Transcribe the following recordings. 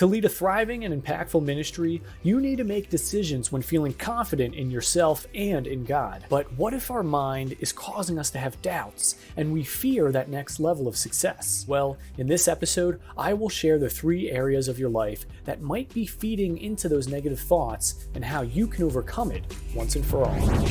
To lead a thriving and impactful ministry, you need to make decisions when feeling confident in yourself and in God. But what if our mind is causing us to have doubts and we fear that next level of success? Well, in this episode, I will share the 3 areas of your life that might be feeding into those negative thoughts and how you can overcome it once and for all.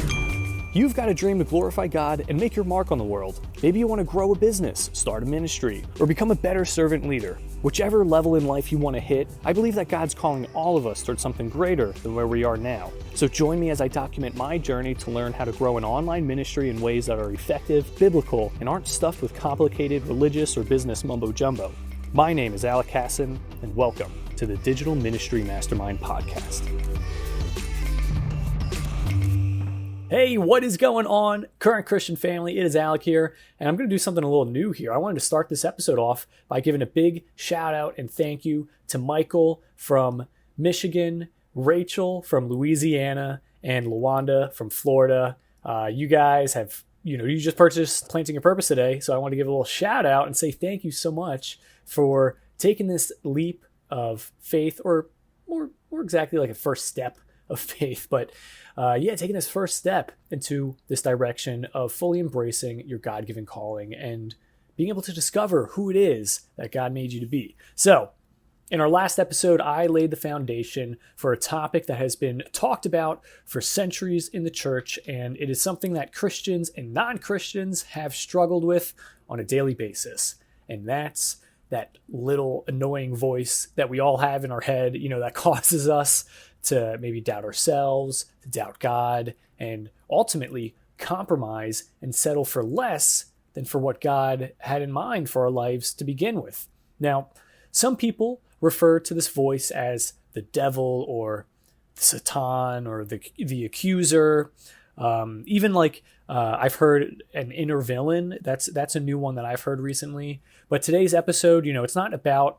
You've got a dream to glorify God and make your mark on the world. Maybe you want to grow a business, start a ministry, or become a better servant leader. Whichever level in life you want to hit, I believe that God's calling all of us towards something greater than where we are now. So join me as I document my journey to learn how to grow an online ministry in ways that are effective, biblical, and aren't stuffed with complicated religious or business mumbo-jumbo. My name is Alec Kassan, and welcome to the Digital Ministry Mastermind Podcast. Hey, what is going on, current Christian family? It is Alec here, and I'm going to do something a little new here. I wanted to start this episode off by giving a big shout out and thank you to Michael from Michigan, Rachel from Louisiana, and Lawanda from Florida. You guys have, you just purchased Planting Your Purpose today, so I want to give a little shout out and say thank you so much for taking this leap of faith, or more exactly like a first step of faith, but taking this first step into this direction of fully embracing your God-given calling and being able to discover who it is that God made you to be. So, in our last episode, I laid the foundation for a topic that has been talked about for centuries in the church, and it is something that Christians and non-Christians have struggled with on a daily basis, and that's that little annoying voice that we all have in our head, that causes us to maybe doubt ourselves, to doubt God, and ultimately compromise and settle for less than for what God had in mind for our lives to begin with. Now, some people refer to this voice as the devil or Satan or the accuser. I've heard an inner villain. That's a new one that I've heard recently. But today's episode, it's not about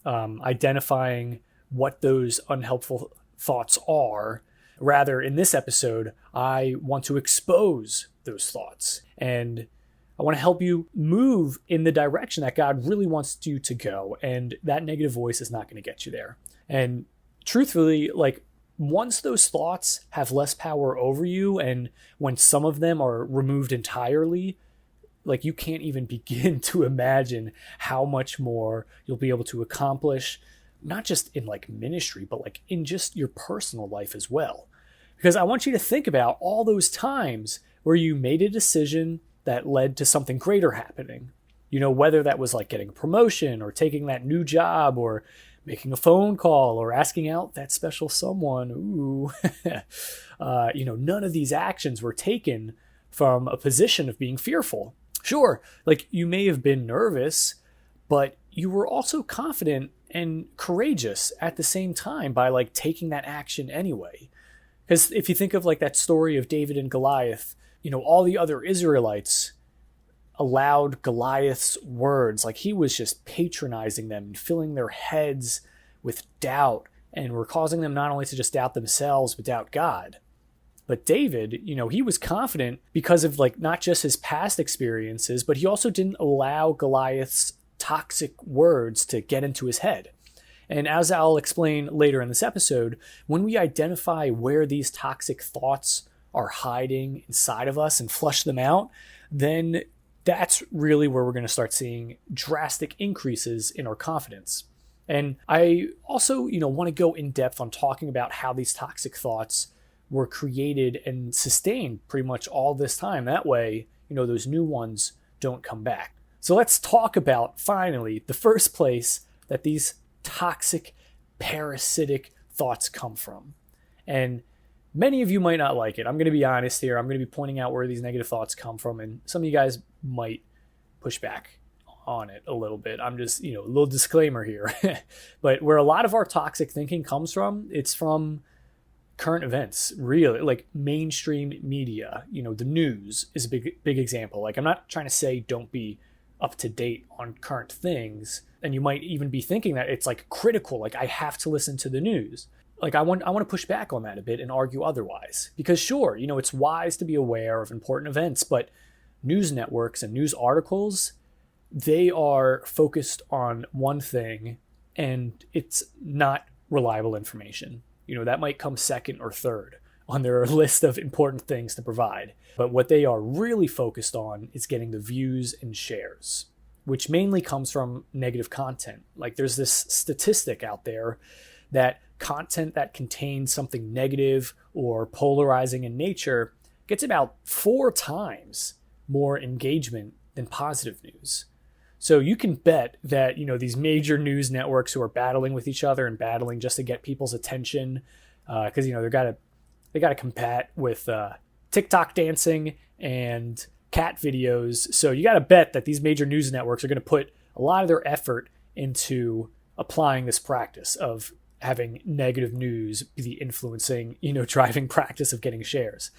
identifying what those unhelpful thoughts are. Rather, in this episode, I want to expose those thoughts, and I want to help you move in the direction that God really wants you to go, and that negative voice is not going to get you there. And truthfully, once those thoughts have less power over you, and when some of them are removed entirely, you can't even begin to imagine how much more you'll be able to accomplish, not just in ministry, but in just your personal life as well. Because I want you to think about all those times where you made a decision that led to something greater happening. Whether that was getting a promotion or taking that new job or making a phone call or asking out that special someone. Ooh, none of these actions were taken from a position of being fearful. Sure, you may have been nervous, but you were also confident and courageous at the same time by taking that action anyway. Because if you think of that story of David and Goliath, all the other Israelites allowed Goliath's words, he was just patronizing them and filling their heads with doubt, and were causing them not only to just doubt themselves, but doubt God. But David, he was confident because of not just his past experiences, but he also didn't allow Goliath's toxic words to get into his head. And as I'll explain later in this episode, when we identify where these toxic thoughts are hiding inside of us and flush them out, then that's really where we're going to start seeing drastic increases in our confidence. And I also, want to go in depth on talking about how these toxic thoughts were created and sustained pretty much all this time. That way, those new ones don't come back. So let's talk about, finally, the first place that these toxic, parasitic thoughts come from. And many of you might not like it. I'm going to be honest here. I'm going to be pointing out where these negative thoughts come from, and some of you guys might push back on it a little bit. I'm just, a little disclaimer here. But where a lot of our toxic thinking comes from, it's from current events, really, mainstream media. The news is a big example. I'm not trying to say don't be up to date on current things, and you might even be thinking that it's critical, I have to listen to the news. I want to push back on that a bit and argue otherwise, because sure, it's wise to be aware of important events, but news networks and news articles, they are focused on one thing and it's not reliable information. That might come second or third on their list of important things to provide. But what they are really focused on is getting the views and shares, which mainly comes from negative content. Like there's this statistic out there that content that contains something negative or polarizing in nature gets about 4 times more engagement than positive news. So you can bet that, these major news networks who are battling with each other and battling just to get people's attention, because, they got to combat with TikTok dancing and cat videos. So you got to bet that these major news networks are going to put a lot of their effort into applying this practice of having negative news be the influencing, driving practice of getting shares.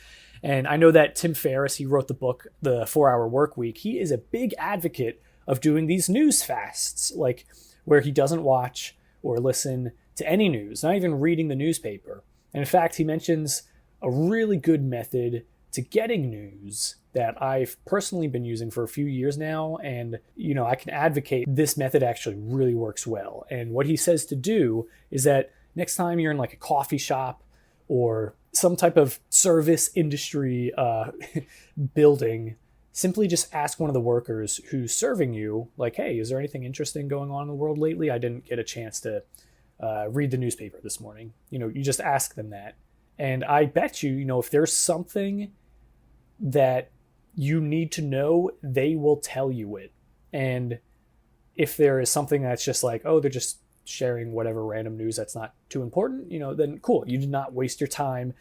And I know that Tim Ferriss, he wrote the book, The 4-Hour Work Week. He is a big advocate of doing these news fasts, like where he doesn't watch or listen to any news, not even reading the newspaper. And in fact, he mentions a really good method to getting news that I've personally been using for a few years now. And, I can advocate this method actually really works well. And what he says to do is that next time you're in like a coffee shop or some type of service industry building, simply just ask one of the workers who's serving you, like, hey, is there anything interesting going on in the world lately? I didn't get a chance to read the newspaper this morning. You just ask them that. And I bet you, if there's something that you need to know, they will tell you it. And if there is something that's just like, oh, they're just sharing whatever random news that's not too important, then cool. You did not waste your time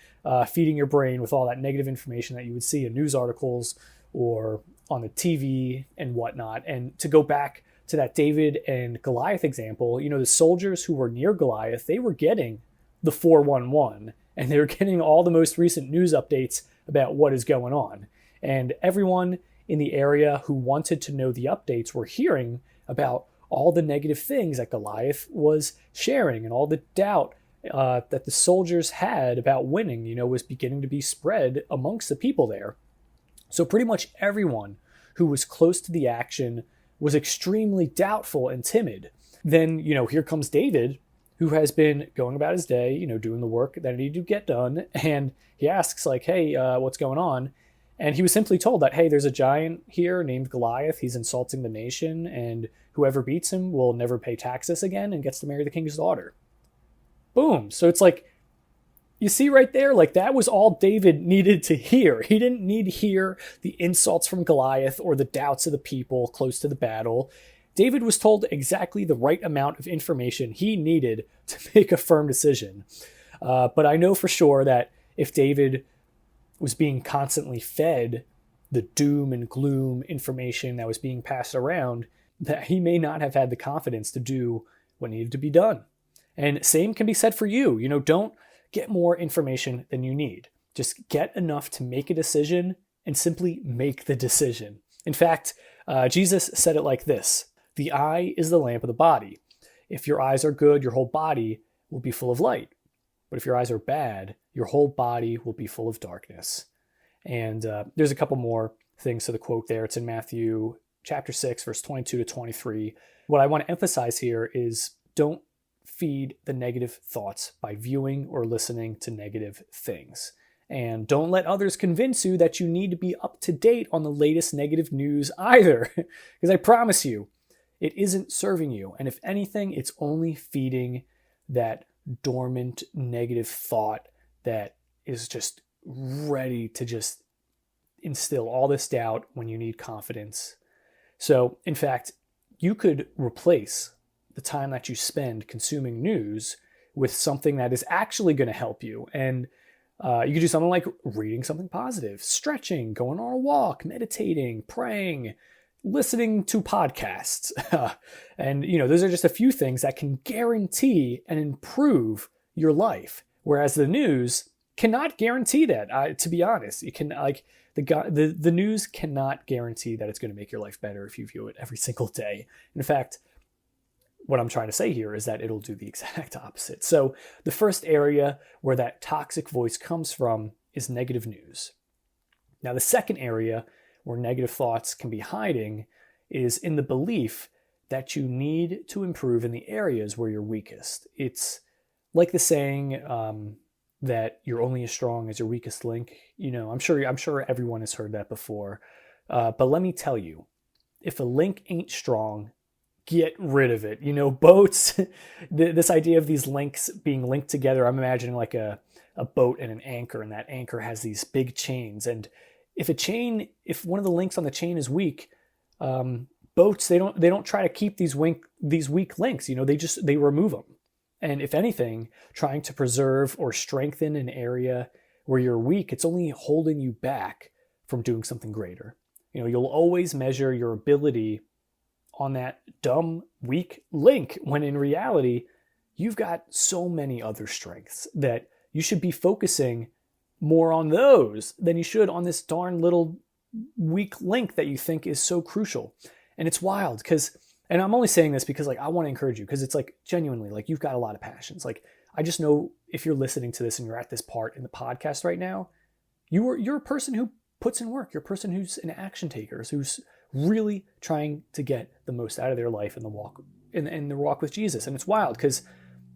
feeding your brain with all that negative information that you would see in news articles or on the TV and whatnot. And to go back to that David and Goliath example, the soldiers who were near Goliath, they were getting the 411, and they were getting all the most recent news updates about what is going on. And everyone in the area who wanted to know the updates were hearing about all the negative things that Goliath was sharing, and all the doubt that the soldiers had about winning, was beginning to be spread amongst the people there. So pretty much everyone who was close to the action was extremely doubtful and timid. Then, here comes David, who has been going about his day, doing the work that he needed to get done. And he asks like, hey, what's going on? And he was simply told that, hey, there's a giant here named Goliath. He's insulting the nation, and whoever beats him will never pay taxes again and gets to marry the king's daughter. Boom. So it's like, you see right there, like that was all David needed to hear. He didn't need to hear the insults from Goliath or the doubts of the people close to the battle. David was told exactly the right amount of information he needed to make a firm decision. But I know for sure that if David was being constantly fed the doom and gloom information that was being passed around, that he may not have had the confidence to do what needed to be done. And same can be said for you. Don't get more information than you need. Just get enough to make a decision and simply make the decision. In fact, Jesus said it like this: the eye is the lamp of the body. If your eyes are good, your whole body will be full of light. But if your eyes are bad, your whole body will be full of darkness. And there's a couple more things to the quote there. It's in Matthew chapter 6, verse 22 to 23. What I want to emphasize here is don't feed the negative thoughts by viewing or listening to negative things. And don't let others convince you that you need to be up to date on the latest negative news either. Because I promise you, it isn't serving you. And if anything, it's only feeding that dormant negative thought that is just ready to just instill all this doubt when you need confidence. So, in fact, you could replace the time that you spend consuming news with something that is actually going to help you. And you could do something like reading something positive, stretching, going on a walk, meditating, praying, listening to podcasts. And, those are just a few things that can guarantee and improve your life. Whereas the news cannot guarantee that. To be honest, it can the news cannot guarantee that it's going to make your life better if you view it every single day. In fact, what I'm trying to say here is that it'll do the exact opposite. So the first area where that toxic voice comes from is negative news. Now, the second area where negative thoughts can be hiding is in the belief that you need to improve in the areas where you're weakest. It's like the saying that you're only as strong as your weakest link. I'm sure everyone has heard that before. But let me tell you, if a link ain't strong, get rid of it. Boats, this idea of these links being linked together, I'm imagining like a boat and an anchor, and that anchor has these big chains. And if one of the links on the chain is weak, boats, they don't try to keep these weak links. They remove them. And if anything, trying to preserve or strengthen an area where you're weak, it's only holding you back from doing something greater. You'll always measure your ability on that dumb, weak link, when in reality, you've got so many other strengths that you should be focusing more on those than you should on this darn little weak link that you think is so crucial. And it's wild and I'm only saying this because I want to encourage you, because it's genuinely, you've got a lot of passions. I just know if you're listening to this and you're at this part in the podcast right now, you're a person who puts in work. You're a person who's an action taker, who's really trying to get the most out of their life in the walk with Jesus. And it's wild because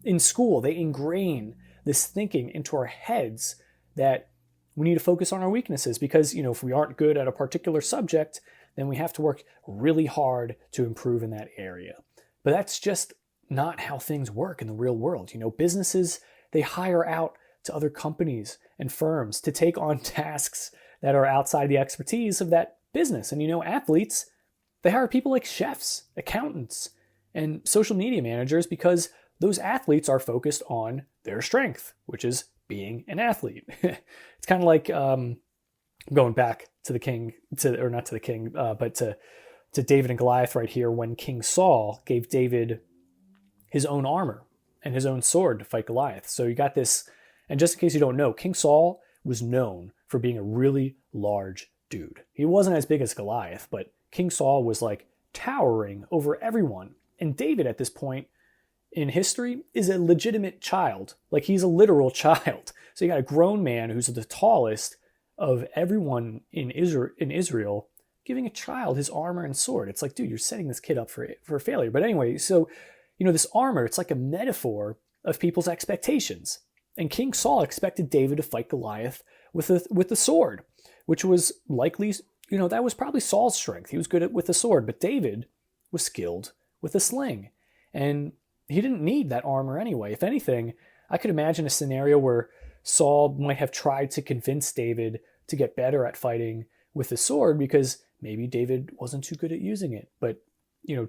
in school, they ingrain this thinking into our heads that we need to focus on our weaknesses because, if we aren't good at a particular subject, then we have to work really hard to improve in that area. But that's just not how things work in the real world. Businesses, they hire out to other companies and firms to take on tasks that are outside the expertise of that business. And athletes, they hire people like chefs, accountants, and social media managers because those athletes are focused on their strength, which is being an athlete. It's kind of like going back to David and Goliath right here, when King Saul gave David his own armor and his own sword to fight Goliath. So you got this, and just in case you don't know, King Saul was known for being a really large dude. He wasn't as big as Goliath, but King Saul was towering over everyone. And David at this point in history is a legitimate child. He's a literal child. So you got a grown man who's the tallest of everyone in Israel giving a child his armor and sword. It's dude, you're setting this kid up for failure. But anyway, so, this armor, it's like a metaphor of people's expectations. And King Saul expected David to fight Goliath with the sword, which was likely, that was probably Saul's strength. He was good with the sword, but David was skilled with a sling. And he didn't need that armor anyway. If anything, I could imagine a scenario where Saul might have tried to convince David to get better at fighting with the sword because maybe David wasn't too good at using it. But,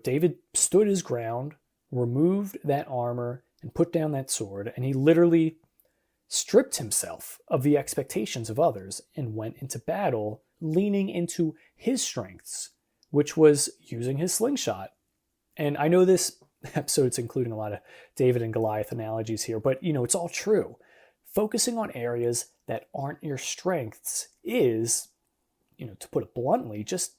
David stood his ground, removed that armor, and put down that sword, and he literally stripped himself of the expectations of others and went into battle leaning into his strengths, which was using his slingshot. And I know this episode's including a lot of David and Goliath analogies here, but it's all true. Focusing on areas that aren't your strengths is, to put it bluntly, just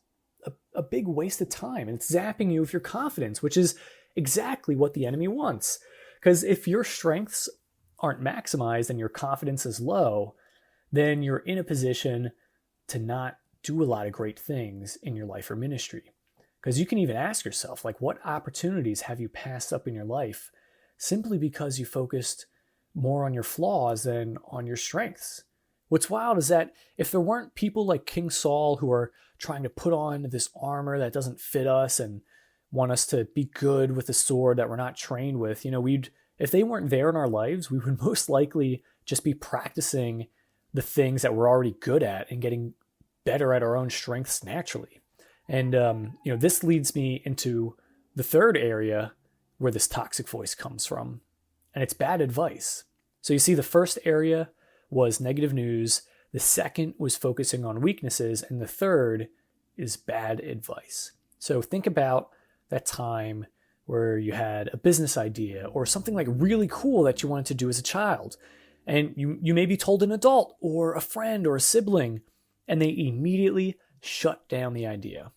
a big waste of time. And it's zapping you of your confidence, which is exactly what the enemy wants. Because if your strengths aren't maximized and your confidence is low, then you're in a position to not do a lot of great things in your life or ministry. Because you can even ask yourself, what opportunities have you passed up in your life simply because you focused more on your flaws than on your strengths? What's wild is that if there weren't people like King Saul who are trying to put on this armor that doesn't fit us and want us to be good with a sword that we're not trained with, if they weren't there in our lives, we would most likely just be practicing the things that we're already good at and getting better at our own strengths naturally. And, this leads me into the third area where this toxic voice comes from, and it's bad advice. So you see, the first area was negative news, the second was focusing on weaknesses, and the third is bad advice. So think about that time where you had a business idea or something really cool that you wanted to do as a child, and you maybe told an adult or a friend or a sibling, and they immediately shut down the idea.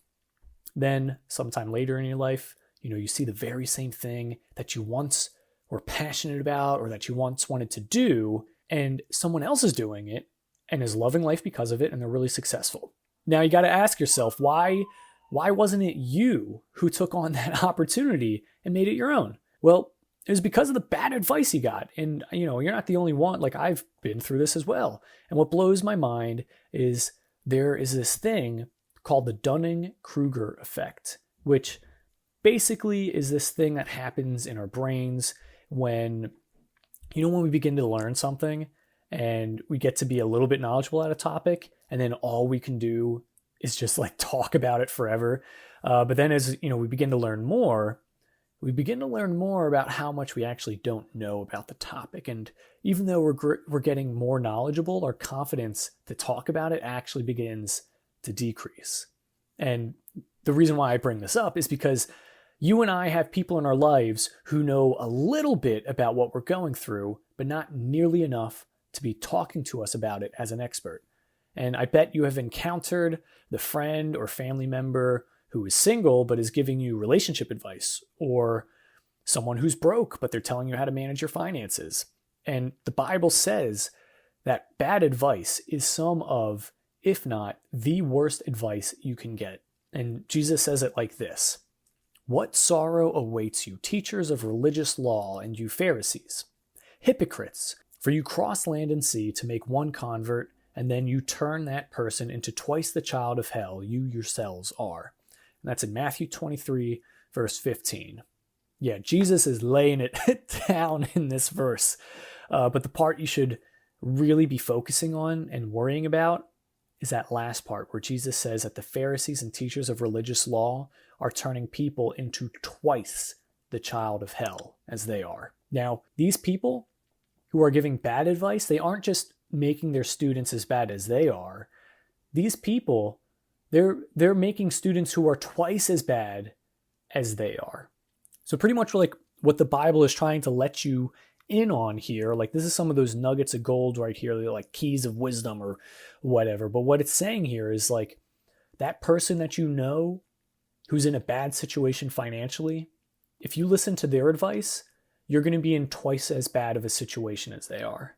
Then sometime later in your life, you see the very same thing that you once were passionate about or that you once wanted to do, and someone else is doing it and is loving life because of it, and they're really successful. Now you got to ask yourself, why why wasn't it you who took on that opportunity and made it your own? Well, it was because of the bad advice you got. And, you're not the only one. Like, I've been through this as well. And what blows my mind is there is this thing called the Dunning-Kruger Effect, which basically is this thing that happens in our brains when we begin to learn something and we get to be a little bit knowledgeable at a topic, and then all we can do is just like talk about it forever. But then as we begin to learn more, about how much we actually don't know about the topic. And even though we're getting more knowledgeable, our confidence to talk about it actually begins to decrease. And the reason why I bring this up is because you and I have people in our lives who know a little bit about what we're going through, but not nearly enough to be talking to us about it as an expert. And I bet you have encountered the friend or family member who is single but is giving you relationship advice, or someone who's broke but they're telling you how to manage your finances. And the Bible says that bad advice is some of, if not the worst advice you can get. And Jesus says it like this: "What sorrow awaits you, teachers of religious law, and you Pharisees, hypocrites, for you cross land and sea to make one convert, and then you turn that person into twice the child of hell you yourselves are." And that's in Matthew 23, verse 15. Yeah, Jesus is laying it down in this verse. But the part you should really be focusing on and worrying about is that last part where Jesus says that the Pharisees and teachers of religious law are turning people into twice the child of hell as they are. Now, these people who are giving bad advice, they aren't just making their students as bad as they are. These people, they're making students who are twice as bad as they are. So pretty much like what the Bible is trying to let you in on here, like this is some of those nuggets of gold right here, they're like keys of wisdom or whatever. But what it's saying here is like that person that you know who's in a bad situation financially, if you listen to their advice, you're going to be in twice as bad of a situation as they are.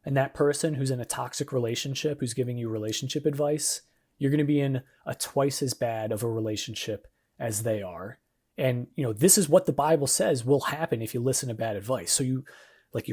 And that person who's in a toxic relationship, who's giving you relationship advice, you're going to be in a twice as bad of a relationship as they are. And, this is what the Bible says will happen if you listen to bad advice. So you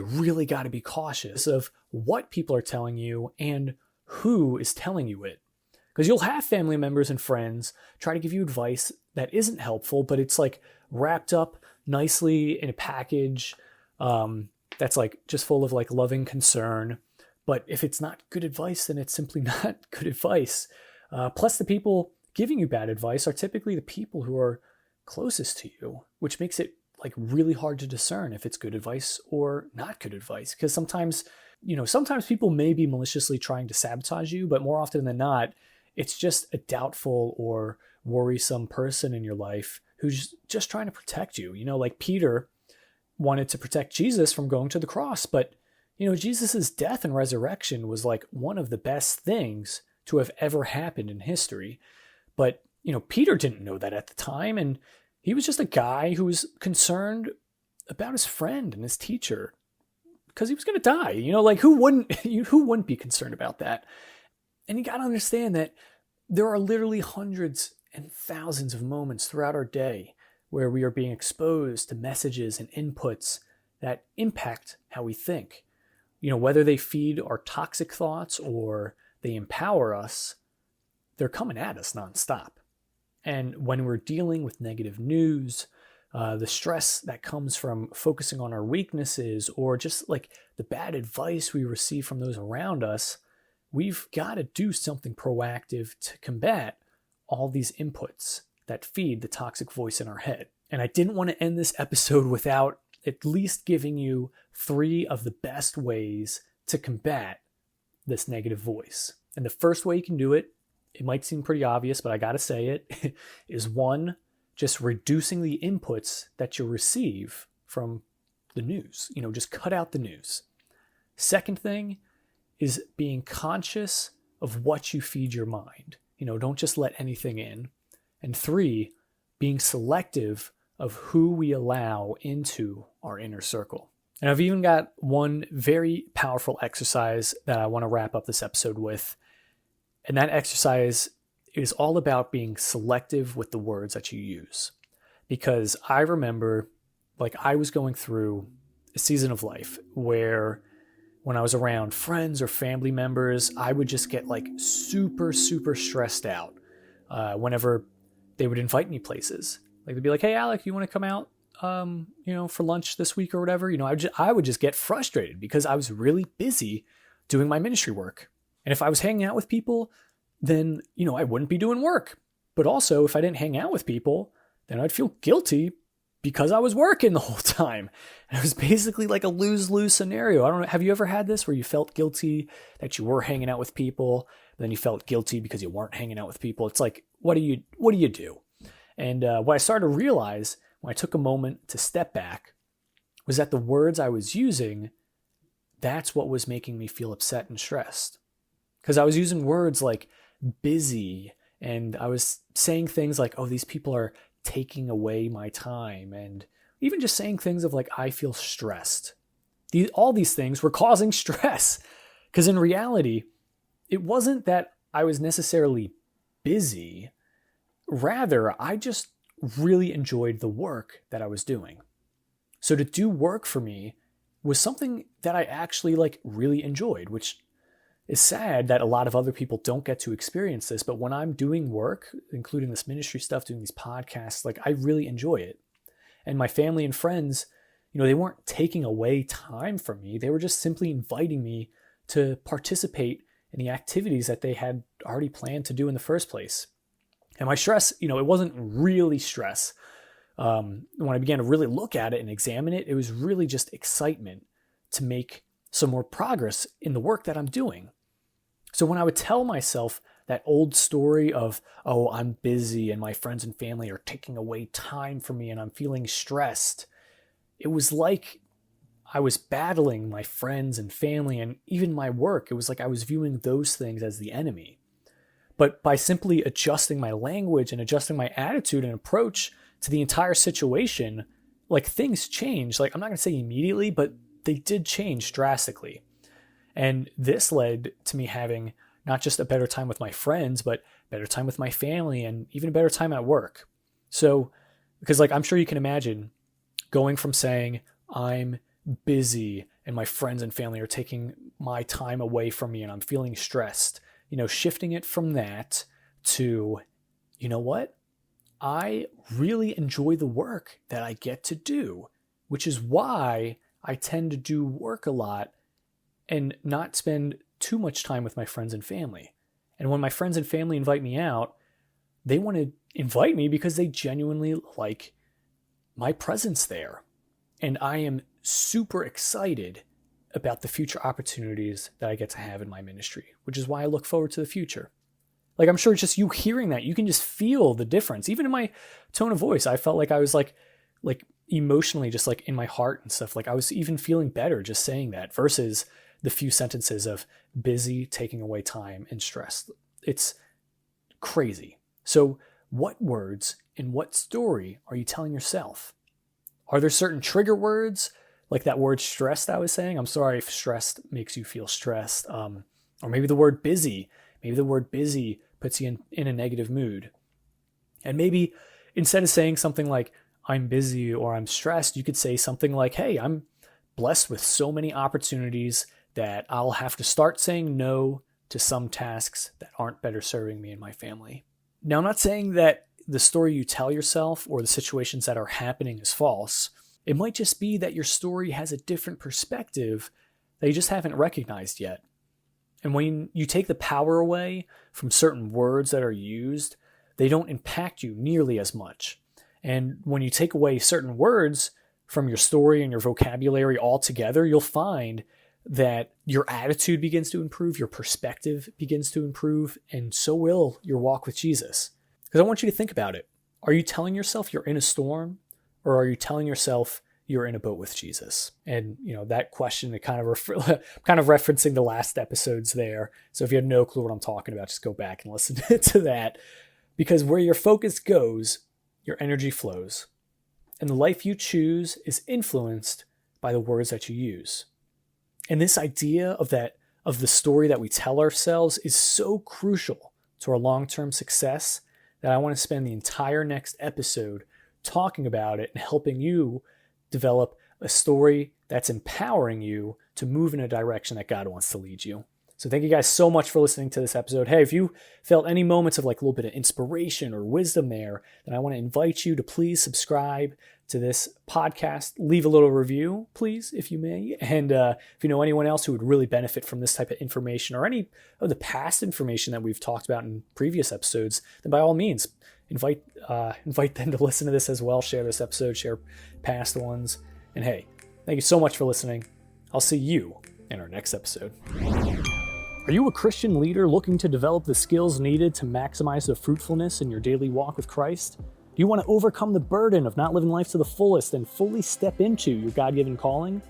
really got to be cautious of what people are telling you and who is telling you it. Because you'll have family members and friends try to give you advice that isn't helpful, but it's like wrapped up nicely in a package that's like just full of like loving concern. But if it's not good advice, then it's simply not good advice. Plus the people giving you bad advice are typically the people who are closest to you, which makes it like really hard to discern if it's good advice or not good advice. Because sometimes people may be maliciously trying to sabotage you, but more often than not, it's just a doubtful or worrisome person in your life who's just trying to protect you. Like Peter wanted to protect Jesus from going to the cross, but Jesus's death and resurrection was like one of the best things to have ever happened in history. But Peter didn't know that at the time, and he was just a guy who was concerned about his friend and his teacher because he was going to die. Like who wouldn't be concerned about that? And you got to understand that there are literally hundreds and thousands of moments throughout our day where we are being exposed to messages and inputs that impact how we think. Whether they feed our toxic thoughts or they empower us, they're coming at us nonstop. And when we're dealing with negative news, the stress that comes from focusing on our weaknesses or just like the bad advice we receive from those around us, we've got to do something proactive to combat all these inputs that feed the toxic voice in our head. And I didn't want to end this episode without at least giving you 3 of the best ways to combat this negative voice. And the first way you can do it might seem pretty obvious, but I got to say it, is 1, just reducing the inputs that you receive from the news. Just cut out the news. Second thing is being conscious of what you feed your mind. Don't just let anything in. And 3, being selective of who we allow into our inner circle. And I've even got one very powerful exercise that I want to wrap up this episode with. And that exercise it is all about being selective with the words that you use. Because I remember, like, I was going through a season of life where when I was around friends or family members, I would just get like super, super stressed out whenever they would invite me places. Like they'd be like, "Hey, Alec, you want to come out, for lunch this week or whatever?" I would just get frustrated because I was really busy doing my ministry work. And if I was hanging out with people, then, I wouldn't be doing work. But also, if I didn't hang out with people, then I'd feel guilty because I was working the whole time. And it was basically like a lose-lose scenario. I don't know. Have you ever had this where you felt guilty that you were hanging out with people, but then you felt guilty because you weren't hanging out with people? It's like, what do you do? And what I started to realize when I took a moment to step back was that the words I was using, that's what was making me feel upset and stressed. Because I was using words like busy, and I was saying things like, "Oh, these people are taking away my time," and even just saying things of like, "I feel stressed." All these things were causing stress, because in reality, it wasn't that I was necessarily busy. Rather, I just really enjoyed the work that I was doing. So to do work for me was something that I actually like really enjoyed, which is sad that a lot of other people don't get to experience this. But when I'm doing work, including this ministry stuff, doing these podcasts, like I really enjoy it. And my family and friends, they weren't taking away time from me. They were just simply inviting me to participate in the activities that they had already planned to do in the first place. And my stress, it wasn't really stress. When I began to really look at it and examine it, it was really just excitement to make some more progress in the work that I'm doing. So when I would tell myself that old story of, "Oh, I'm busy and my friends and family are taking away time from me and I'm feeling stressed," it was like I was battling my friends and family and even my work. It was like I was viewing those things as the enemy. But by simply adjusting my language and adjusting my attitude and approach to the entire situation, like things changed. Like I'm not going to say immediately, but they did change drastically. And this led to me having not just a better time with my friends, but better time with my family and even a better time at work. So, because like I'm sure you can imagine going from saying I'm busy and my friends and family are taking my time away from me and I'm feeling stressed, shifting it from that to, what? I really enjoy the work that I get to do, which is why I tend to do work a lot and not spend too much time with my friends and family. And when my friends and family invite me out, they want to invite me because they genuinely like my presence there. And I am super excited about the future opportunities that I get to have in my ministry, which is why I look forward to the future. Like, I'm sure just you hearing that, you can just feel the difference. Even in my tone of voice, I felt like I was like emotionally, just like in my heart and stuff. Like I was even feeling better just saying that versus the few sentences of busy, taking away time, and stress. It's crazy. So what words and what story are you telling yourself? Are there certain trigger words, like that word stressed I was saying? I'm sorry if stressed makes you feel stressed. Or maybe the word busy. Maybe the word busy puts you in a negative mood. And maybe instead of saying something like, I'm busy or I'm stressed, you could say something like, hey, I'm blessed with so many opportunities that I'll have to start saying no to some tasks that aren't better serving me and my family. Now, I'm not saying that the story you tell yourself or the situations that are happening is false. It might just be that your story has a different perspective that you just haven't recognized yet. And when you take the power away from certain words that are used, they don't impact you nearly as much. And when you take away certain words from your story and your vocabulary altogether, you'll find that your attitude begins to improve, your perspective begins to improve, and so will your walk with Jesus. Because I want you to think about it. Are you telling yourself you're in a storm, or are you telling yourself you're in a boat with Jesus? And, that question, it kind of referencing the last episodes there. So if you had no clue what I'm talking about, just go back and listen to that. Because where your focus goes, your energy flows. And the life you choose is influenced by the words that you use. And this idea of the story that we tell ourselves is so crucial to our long-term success that I want to spend the entire next episode talking about it and helping you develop a story that's empowering you to move in a direction that God wants to lead you. So thank you guys so much for listening to this episode. Hey, if you felt any moments of like a little bit of inspiration or wisdom there, then I want to invite you to please subscribe to this podcast. Leave a little review, please, if you may. And if you know anyone else who would really benefit from this type of information or any of the past information that we've talked about in previous episodes, then by all means, invite them to listen to this as well. Share this episode, share past ones. And hey, thank you so much for listening. I'll see you in our next episode. Are you a Christian leader looking to develop the skills needed to maximize the fruitfulness in your daily walk with Christ? Do you want to overcome the burden of not living life to the fullest and fully step into your God-given calling?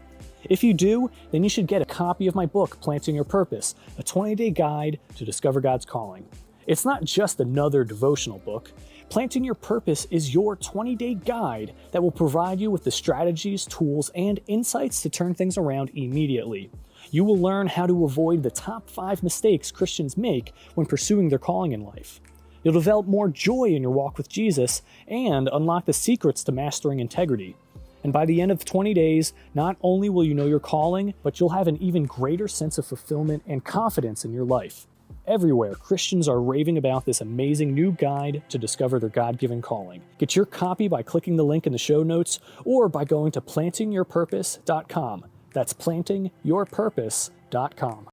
If you do, then you should get a copy of my book, Planting Your Purpose, a 20-day guide to discover God's calling. It's not just another devotional book. Planting Your Purpose is your 20-day guide that will provide you with the strategies, tools, and insights to turn things around immediately. You will learn how to avoid the top 5 mistakes Christians make when pursuing their calling in life. You'll develop more joy in your walk with Jesus and unlock the secrets to mastering integrity. And by the end of 20 days, not only will you know your calling, but you'll have an even greater sense of fulfillment and confidence in your life. Everywhere, Christians are raving about this amazing new guide to discover their God-given calling. Get your copy by clicking the link in the show notes or by going to plantingyourpurpose.com. That's plantingyourpurpose.com.